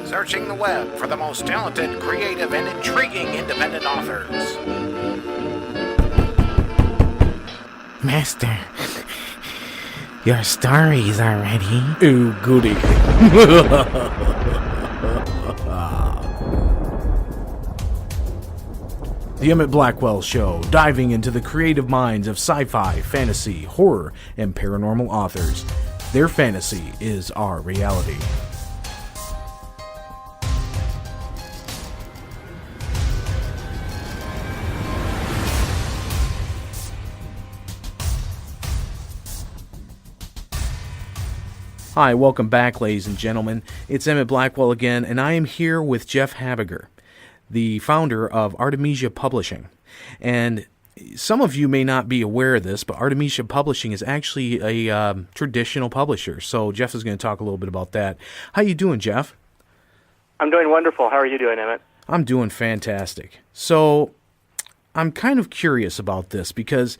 Searching the web for the most talented, creative, and intriguing independent authors. Master, your stories are ready. Ooh, goody. The Emit Blackwell Show, diving into the creative minds of sci-fi, fantasy, horror, and paranormal authors. Their fantasy is our reality. Hi, welcome back, ladies and gentlemen. It's Emit Blackwell again, and I am here with Geoff Habiger, the founder of Artemesia Publishing. And some of you may not be aware of this, but Artemesia Publishing is actually a traditional publisher. So Geoff is going to talk a little bit about that. How you doing, Geoff? I'm doing wonderful. How are you doing, Emit? I'm doing fantastic. So I'm kind of curious about this because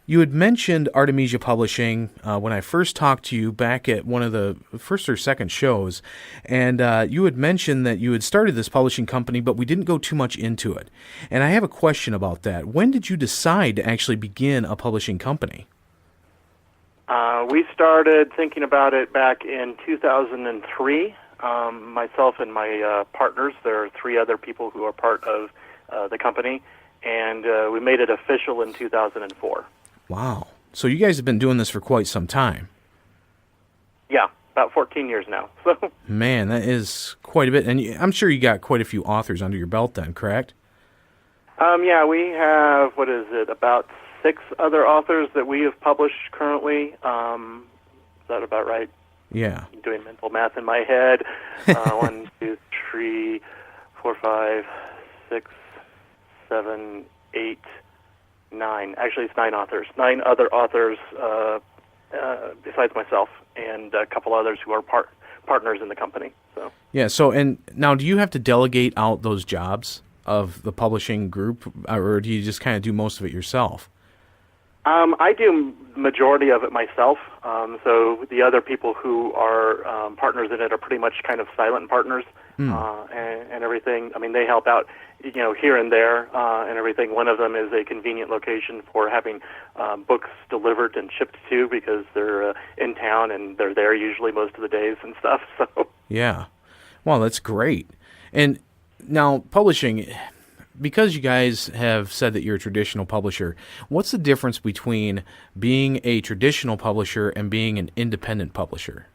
you had mentioned Artemesia Publishing when I first talked to you back at one of the first or second shows, and you had mentioned that you had started this publishing company, but we didn't go too much into it. And I have a question about that. When did you decide to actually begin a publishing company? We started thinking about it back in 2003. Myself and my partners, there are three other people who are part of the company, and we made it official in 2004. Wow. So you guys have been doing this for quite some time. Yeah, about 14 years now. So, man, that is quite a bit. And I'm sure you got quite a few authors under your belt then, correct? Yeah, we have, about 6 other authors that we have published currently. Is that about right? Yeah. I'm doing mental math in my head. 1, 2, 3, 4, 5, 6, 7, 8, 9. Actually, it's 9 authors. 9 other authors besides myself, and a couple others who are partners in the company. So. Yeah. So, and now, do you have to delegate out those jobs of the publishing group, or do you just kind of do most of it yourself? I do majority of it myself. So the other people who are partners in it are pretty much kind of silent partners and everything. I mean, they help out, here and there and everything. One of them is a convenient location for having books delivered and shipped to because they're in town and they're there usually most of the days and stuff. So yeah, well, that's great. And now publishing. Because you guys have said that you're a traditional publisher, what's the difference between being a traditional publisher and being an independent publisher?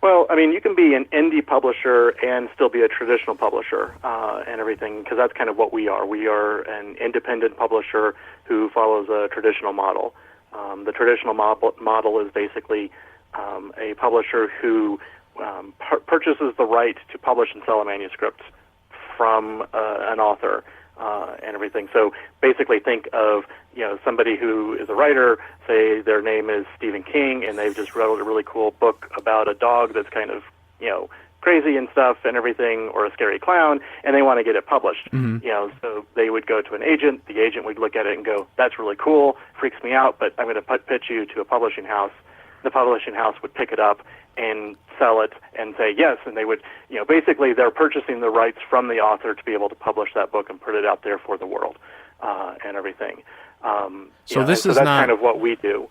Well, I mean, you can be an indie publisher and still be a traditional publisher and everything, because that's kind of what we are. We are an independent publisher who follows a traditional model. The traditional model is basically a publisher who purchases the right to publish and sell a manuscript from an author and everything. So basically think of, somebody who is a writer, say their name is Stephen King, and they've just wrote a really cool book about a dog that's kind of, crazy and stuff and everything, or a scary clown, and they want to get it published. Mm-hmm. So they would go to an agent. The agent would look at it and go, that's really cool, freaks me out, but I'm going to pitch you to a publishing house. The publishing house would pick it up and sell it and say yes, and they would, basically they're purchasing the rights from the author to be able to publish that book and put it out there for the world and everything. So that's not kind of what we do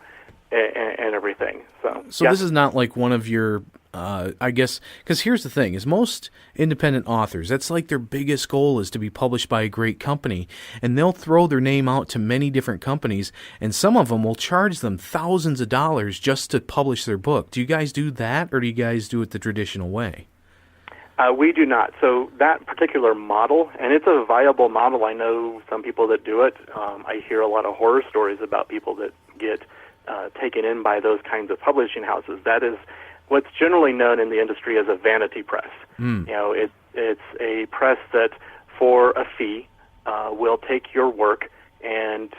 and everything. So This is not like one of your, I guess, because here's the thing, is most independent authors, that's like their biggest goal is to be published by a great company, and they'll throw their name out to many different companies, and some of them will charge them thousands of dollars just to publish their book. Do you guys do that, or do you guys do it the traditional way? We do not. So that particular model, and it's a viable model. I know some people that do it. I hear a lot of horror stories about people that get taken in by those kinds of publishing houses. That is what's generally known in the industry as a vanity press. It's a press that, for a fee, will take your work and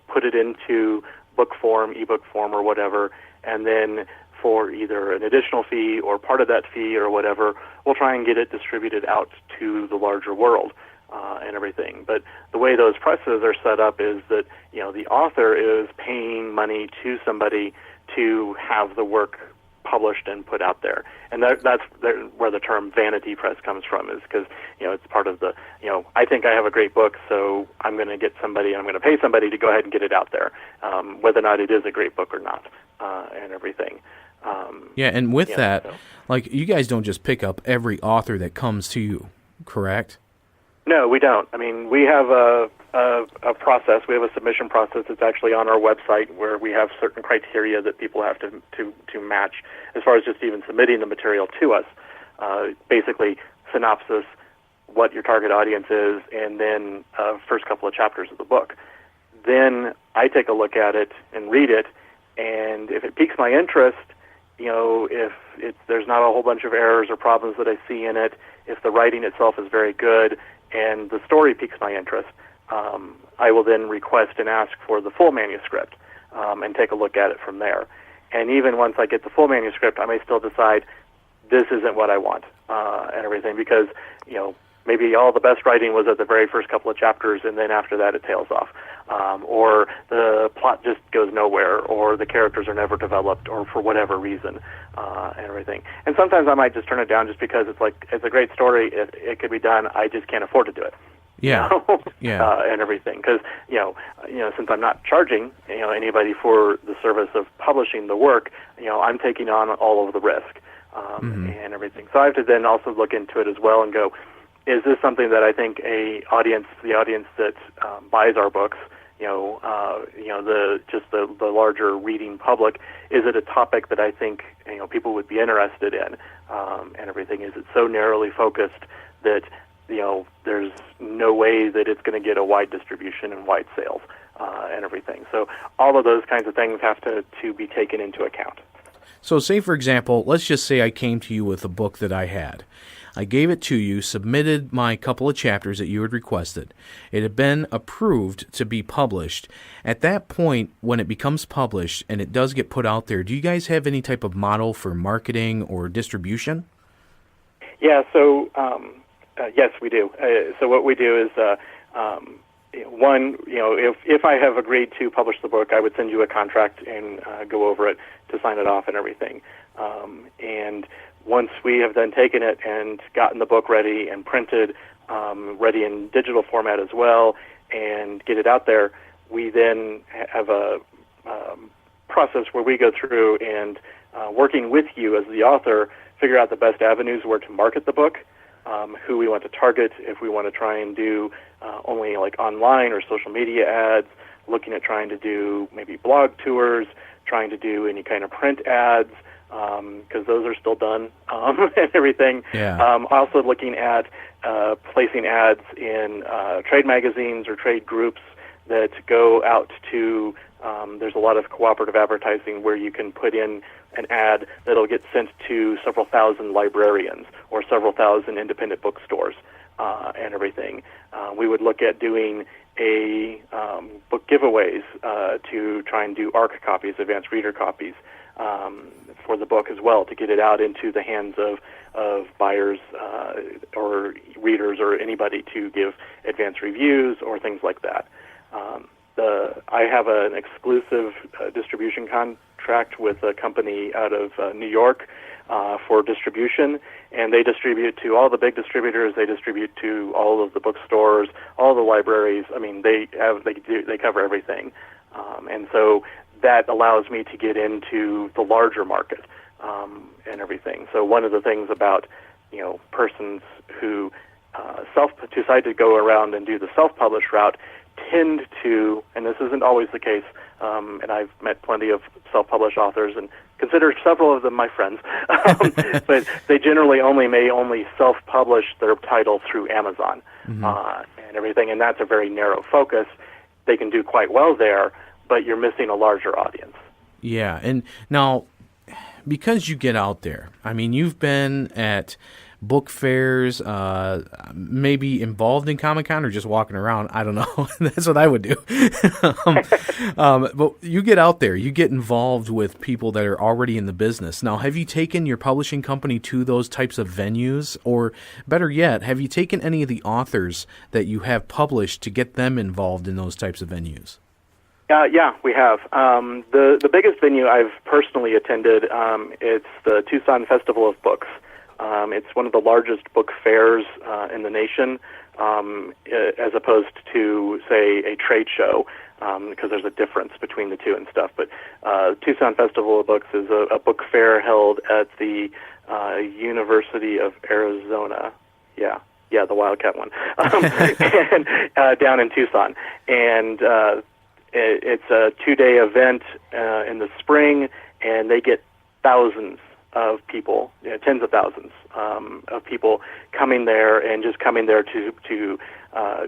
put it into book form, ebook form, or whatever, and then for either an additional fee or part of that fee or whatever, we'll try and get it distributed out to the larger world and everything. But the way those presses are set up is that, the author is paying money to somebody to have the work published and put out there. And that's where the term vanity press comes from, is because, it's part of the, I think I have a great book, so I'm going to pay somebody to go ahead and get it out there, whether or not it is a great book or not, and everything. Yeah, and with that, so. like, you guys don't just pick up every author that comes to you, correct? No, we don't. I mean, we have a process. We have a submission process that's actually on our website, where we have certain criteria that people have to match as far as just even submitting the material to us. Basically, synopsis, what your target audience is, and then first couple of chapters of the book. Then I take a look at it and read it, and if it piques my interest, if there's not a whole bunch of errors or problems that I see in it, if the writing itself is very good, and the story piques my interest, I will then request and ask for the full manuscript and take a look at it from there. And even once I get the full manuscript, I may still decide this isn't what I want and everything, because maybe all the best writing was at the very first couple of chapters, and then after that it tails off, or the plot just goes nowhere, or the characters are never developed, or for whatever reason, and everything. And sometimes I might just turn it down just because it's a great story. It could be done. I just can't afford to do it. Yeah, yeah, and everything, because since I'm not charging anybody for the service of publishing the work, I'm taking on all of the risk and everything. So I have to then also look into it as well and go, is this something that I think the audience that buys our books, the larger reading public, is it a topic that I think people would be interested in, and everything? Is it so narrowly focused that there's no way that it's going to get a wide distribution and wide sales, and everything? So all of those kinds of things have to be taken into account. So say, for example, let's just say I came to you with a book that I had. I gave it to you, submitted my couple of chapters that you had requested. It had been approved to be published. At that point, when it becomes published and it does get put out there, do you guys have any type of model for marketing or distribution? Yeah, so yes, we do. So what we do is, one, if I have agreed to publish the book, I would send you a contract and go over it to sign it off and everything. And once we have then taken it and gotten the book ready and printed, ready in digital format as well, and get it out there, we then have a process where we go through and, working with you as the author, figure out the best avenues where to market the book, who we want to target, if we want to try and do only like online or social media ads, looking at trying to do maybe blog tours, trying to do any kind of print ads, because those are still done, and everything. Yeah. Also looking at placing ads in trade magazines or trade groups that go out to, there's a lot of cooperative advertising where you can put in an ad that'll get sent to several thousand librarians or several thousand independent bookstores and everything. We would look at doing book giveaways to try and do ARC copies, advanced reader copies, for the book as well, to get it out into the hands of buyers or readers or anybody to give advanced reviews or things like that. I have an exclusive distribution contract with a company out of New York for distribution, and they distribute to all the big distributors. They distribute to all of the bookstores, all the libraries. I mean, they cover everything, and so that allows me to get into the larger market and everything. So one of the things about persons who decide to go around and do the self-publish route tend to, and this isn't always the case, and I've met plenty of self-published authors and consider several of them my friends, but they generally only self-publish their title through Amazon and everything, and that's a very narrow focus. They can do quite well there, but you're missing a larger audience. Yeah, and now, because you get out there, I mean, you've been at book fairs, maybe involved in Comic-Con or just walking around. I don't know. That's what I would do. But you get out there, you get involved with people that are already in the business. Now, have you taken your publishing company to those types of venues? Or better yet, have you taken any of the authors that you have published to get them involved in those types of venues? Yeah, we have. The biggest venue I've personally attended, it's the Tucson Festival of Books. It's one of the largest book fairs in the nation, as opposed to, say, a trade show, because there's a difference between the two and stuff. But Tucson Festival of Books is a book fair held at the University of Arizona. Yeah, the Wildcat one, and down in Tucson. And it's a 2-day event in the spring, and they get thousands of people, tens of thousands of people coming there and just coming there to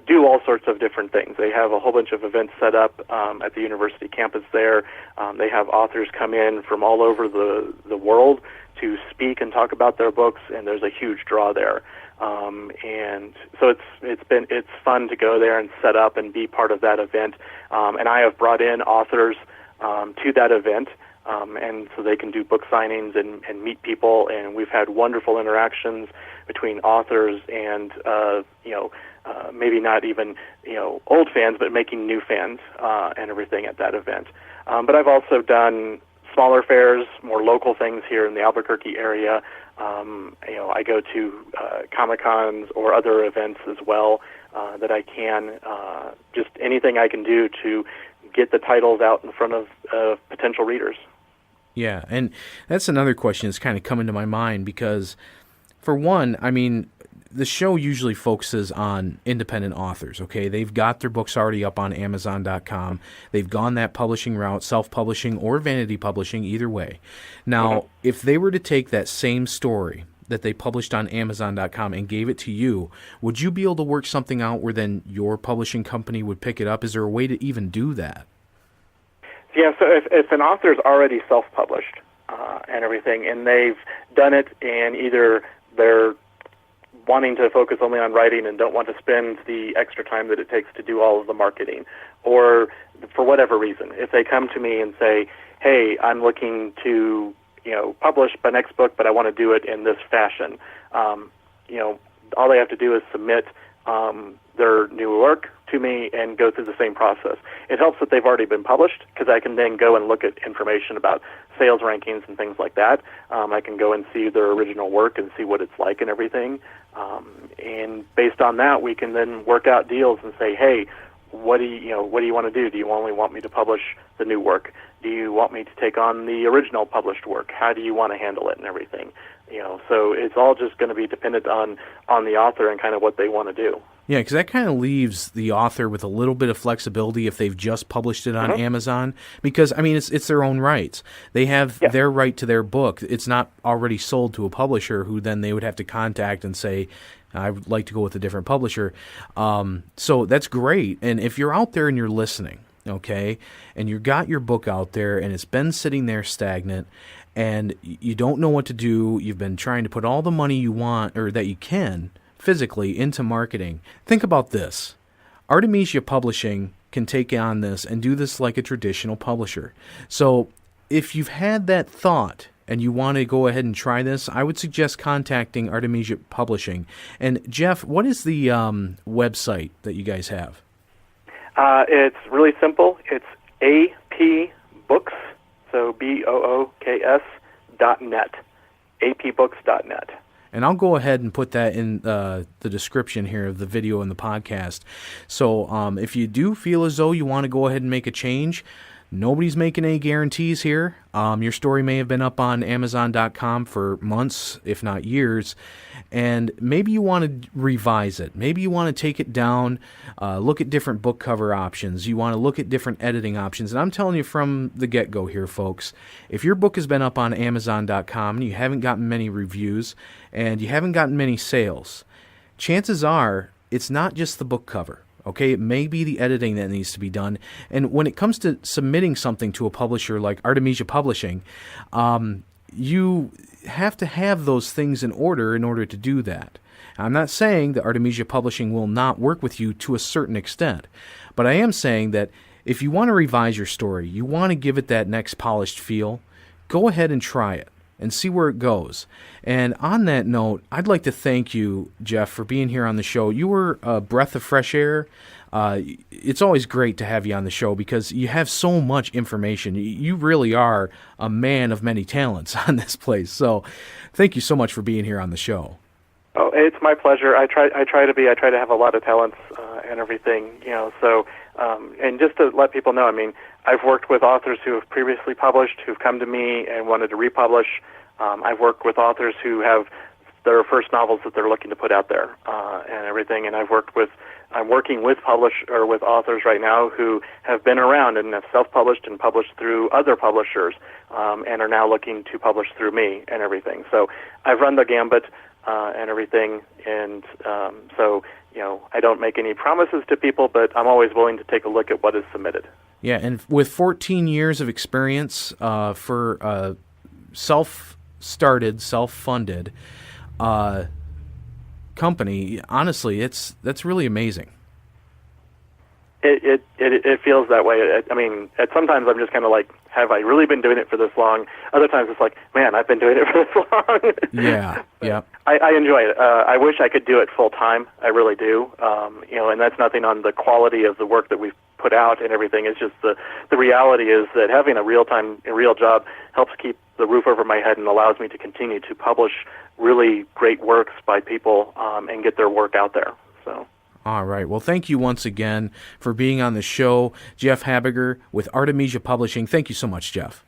do all sorts of different things. They have a whole bunch of events set up at the university campus there. They have authors come in from all over the world to speak and talk about their books, and there's a huge draw there. And so it's fun to go there and set up and be part of that event. And I have brought in authors to that event, and so they can do book signings and meet people. And we've had wonderful interactions between authors and maybe not even old fans, but making new fans and everything at that event. But I've also done smaller fairs, more local things here in the Albuquerque area. I go to Comic-Cons or other events as well that I can. Just anything I can do to get the titles out in front of potential readers. Yeah, and that's another question that's kind of coming to my mind because, for one, I mean, the show usually focuses on independent authors, okay? They've got their books already up on Amazon.com. They've gone that publishing route, self-publishing or vanity publishing, either way. Now, if they were to take that same story that they published on Amazon.com and gave it to you, would you be able to work something out where then your publishing company would pick it up? Is there a way to even do that? Yeah, so if an author's already self-published and everything, and they've done it, and either they're wanting to focus only on writing and don't want to spend the extra time that it takes to do all of the marketing, or for whatever reason, if they come to me and say, hey, I'm looking to publish my next book, but I want to do it in this fashion, all they have to do is submit their new work to me and go through the same process. It helps that they've already been published because I can then go and look at information about sales rankings and things like that. I can go and see their original work and see what it's like and everything. And based on that, we can then work out deals and say, hey, what do you want to do? Do you only want me to publish the new work? Do you want me to take on the original published work? How do you want to handle it and everything? So it's all just going to be dependent on the author and kind of what they want to do. Yeah, because that kind of leaves the author with a little bit of flexibility if they've just published it on Amazon. Because, I mean, it's their own rights. They have their right to their book. It's not already sold to a publisher who then they would have to contact and say, I would like to go with a different publisher. So that's great. And if you're out there and you're listening, okay, and you got your book out there and it's been sitting there stagnant and you don't know what to do, you've been trying to put all the money you want or that you can physically into marketing. Think about this. Artemesia Publishing can take on this and do this like a traditional publisher. So if you've had that thought and you want to go ahead and try this, I would suggest contacting Artemesia Publishing. And Geoff, what is the website that you guys have? It's really simple. It's apbooks, so BOOKS.net, apbooks.net. And I'll go ahead and put that in the description here of the video and the podcast. So if you do feel as though you want to go ahead and make a change, nobody's making any guarantees here. Your story may have been up on Amazon.com for months, if not years, and maybe you want to revise it. Maybe you want to take it down, look at different book cover options. You want to look at different editing options. And I'm telling you from the get-go here, folks, if your book has been up on Amazon.com and you haven't gotten many reviews and you haven't gotten many sales, chances are it's not just the book cover. Okay, it may be the editing that needs to be done. And when it comes to submitting something to a publisher like Artemesia Publishing, you have to have those things in order to do that. I'm not saying that Artemesia Publishing will not work with you to a certain extent, but I am saying that if you want to revise your story, you want to give it that next polished feel, go ahead and try it and see where it goes. And on that note, I'd like to thank you, Geoff, for being here on the show. You were a breath of fresh air. It's always great to have you on the show because you have so much information. You really are a man of many talents on this place. So thank you so much for being here on the show. Oh, it's my pleasure. I try to have a lot of talents and everything, so, and just to let people know, I mean, I've worked with authors who have previously published, who've come to me and wanted to republish. I've worked with authors who have their first novels that they're looking to put out there, and everything, and I'm working with with authors right now who have been around and have self-published and published through other publishers, and are now looking to publish through me and everything. So I've run the gambit, and everything, and so, I don't make any promises to people, but I'm always willing to take a look at what is submitted. Yeah, and with 14 years of experience for self-started, self-funded company, honestly, that's really amazing. It feels that way. I mean, sometimes I'm just kind of like, have I really been doing it for this long? Other times it's like, man, I've been doing it for this long. Yeah. I enjoy it. I wish I could do it full time. I really do. And that's nothing on the quality of the work that we've put out and everything. It's just the reality is that having a real job helps keep the roof over my head and allows me to continue to publish really great works by people and get their work out there. So. All right. Well, thank you once again for being on the show, Geoff Habiger with Artemesia Publishing. Thank you so much, Geoff.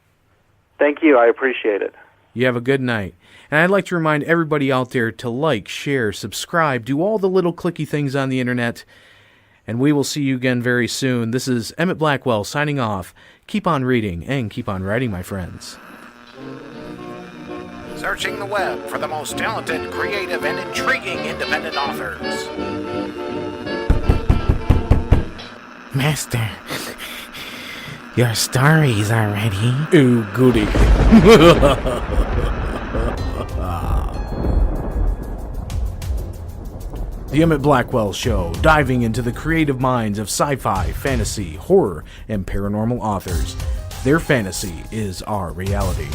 Thank you. I appreciate it. You have a good night. And I'd like to remind everybody out there to like, share, subscribe, do all the little clicky things on the internet, and we will see you again very soon. This is Emit Blackwell signing off. Keep on reading and keep on writing, my friends. Searching the web for the most talented, creative, and intriguing independent authors. Master, your stories are ready. Ooh, goody. The Emit Blackwell Show, diving into the creative minds of sci-fi, fantasy, horror, and paranormal authors. Their fantasy is our reality.